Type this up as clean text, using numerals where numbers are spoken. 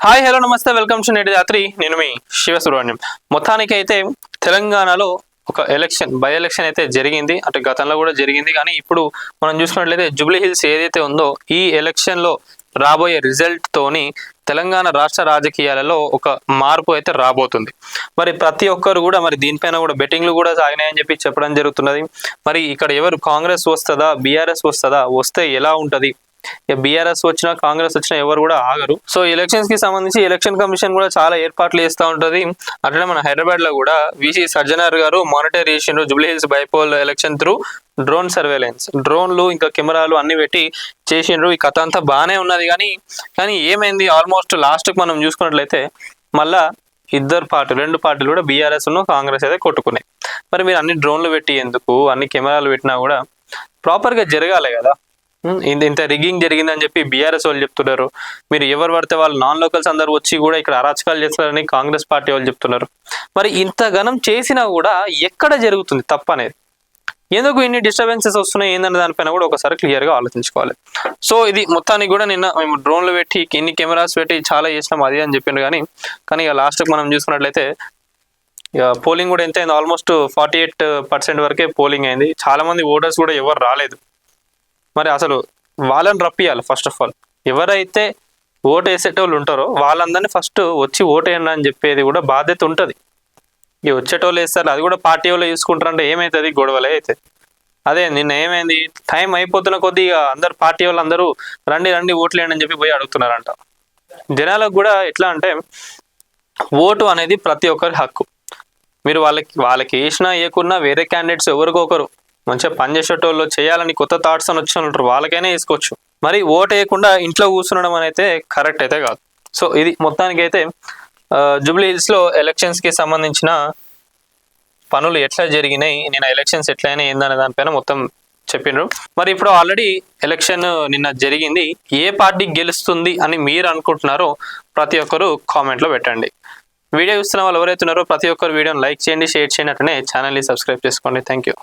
Hi hello నమస్తే welcome to నేటి రాత్రి నేను మీ శివసుబ్రహ్మణ్యం. మొత్తానికి అయితే తెలంగాణలో ఒక బై ఎలక్షన్ అయితే జరిగింది. అంటే గతంలో కూడా జరిగింది, కానీ ఇప్పుడు మనం చూసుకున్నట్లయితే జూబ్లీ హిల్స్ ఏదైతే ఉందో ఈ ఎలక్షన్లో రాబోయే రిజల్ట్ తోని తెలంగాణ రాష్ట్ర రాజకీయాలలో ఒక మార్పు అయితే రాబోతుంది. మరి ప్రతి ఒక్కరు కూడా మరి దీనిపైన కూడా బెట్టింగ్లు కూడా సాగినాయని చెప్పి చెప్పడం జరుగుతున్నది. మరి ఇక్కడ ఎవరు కాంగ్రెస్ వస్తుందా బీఆర్ఎస్ వస్తుందా, వస్తే ఎలా ఉంటుంది, బీఆర్ఎస్ వచ్చినా కాంగ్రెస్ వచ్చినా ఎవరు కూడా ఆగరు. సో ఎలక్షన్స్ కి సంబంధించి ఎలక్షన్ కమిషన్ కూడా చాలా ఏర్పాట్లు చేస్తూ ఉంటది. అట్లనే మన హైదరాబాద్ లో కూడా విసి సజ్జనార్ గారు మానిటర్ చేసిండ్రు Jubilee hills bypoll election through drone surveillance, డ్రోన్లు ఇంకా కెమెరాలు అన్ని పెట్టి చేసిండ్రు. ఈ కథ అంతా బాగానే ఉన్నది, కానీ ఏమైంది, ఆల్మోస్ట్ లాస్ట్ కి మనం చూసుకున్నట్లయితే మళ్ళా రెండు పార్టీలు కూడా బీఆర్ఎస్ కాంగ్రెస్ అయితే కొట్టుకున్నాయి. మరి మీరు అన్ని డ్రోన్లు పెట్టి ఎందుకు, అన్ని కెమెరాలు పెట్టినా కూడా ప్రాపర్ గా జరగాలి కదా. ఇంత రిగ్గింగ్ జరిగిందని చెప్పి బీఆర్ఎస్ వాళ్ళు చెప్తున్నారు. మీరు ఎవరు పడితే వాళ్ళు నాన్ లోకల్స్ అందరూ వచ్చి కూడా ఇక్కడ అరాచకాలు చేస్తారని కాంగ్రెస్ పార్టీ వాళ్ళు చెప్తున్నారు. మరి ఇంత ఘనం చేసినా కూడా ఎక్కడ జరుగుతుంది తప్పు అనేది, ఎందుకు ఇన్ని డిస్టర్బెన్సెస్ వస్తున్నాయి ఏందనే దానిపైన కూడా ఒకసారి క్లియర్గా ఆలోచించుకోవాలి. సో ఇది మొత్తానికి కూడా నిన్న మేము డ్రోన్లు పెట్టి ఇన్ని కెమెరాస్ పెట్టి చాలా చేసినాం అది అని చెప్పిండ్రు, కానీ ఇక లాస్ట్కి మనం చూసుకున్నట్లయితే పోలింగ్ కూడా ఎంత అయింది, ఆల్మోస్ట్ 48% వరకే పోలింగ్ అయింది. చాలా మంది ఓటర్స్ కూడా ఎవరు రాలేదు. మరి అసలు వాళ్ళని రప్పియాలి. ఫస్ట్ ఆఫ్ ఆల్ ఎవరైతే ఓటు వేసేటోళ్ళు ఉంటారో వాళ్ళందరినీ ఫస్ట్ వచ్చి ఓటు వేయండి అని చెప్పేది కూడా బాధ్యత ఉంటుంది. ఇక వచ్చేటోళ్ళు వేస్తారు, అది కూడా పార్టీ వాళ్ళు చూసుకుంటారంటే ఏమవుతుంది, గొడవలే అవుతుంది. అదే నిన్న ఏమైంది, టైం అయిపోతున్న కొద్దిగా అందరు పార్టీ వాళ్ళు అందరూ రండి ఓట్లు వేయండి అని చెప్పి పోయి అడుగుతున్నారంట. జనాలకు కూడా ఎట్లా అంటే ఓటు అనేది ప్రతి ఒక్కరి హక్కు. మీరు వాళ్ళకి వేసినా వేయకున్నా వేరే క్యాండిడేట్స్ ఎవరికొకరు మంచిగా పనిచేసేటోళ్ళు చేయాలని కొత్త థాట్స్ అని వచ్చిన ఉంటారు, వాళ్ళకైనా వేసుకోవచ్చు. మరి ఓటు వేయకుండా ఇంట్లో కూర్చునడం అయితే కరెక్ట్ అయితే కాదు. సో ఇది మొత్తానికి అయితే జూబ్లీ హిల్స్ లో ఎలక్షన్స్ కి సంబంధించిన పనులు ఎట్లా జరిగినాయి, నేను ఎలక్షన్స్ ఎట్లా అయినా ఏందనే దానిపైన మొత్తం చెప్పిండ్రు. మరి ఇప్పుడు ఆల్రెడీ ఎలక్షన్ నిన్న జరిగింది. ఏ పార్టీ గెలుస్తుంది అని మీరు అనుకుంటున్నారో ప్రతి ఒక్కరు కామెంట్లో పెట్టండి. వీడియో చూస్తున్న వాళ్ళు ఎవరైతే ఉన్నారో ప్రతి ఒక్కరు వీడియోని లైక్ చేయండి, షేర్ చేయండి, అట్లనే ఛానల్ని సబ్స్క్రైబ్ చేసుకోండి. Thank you.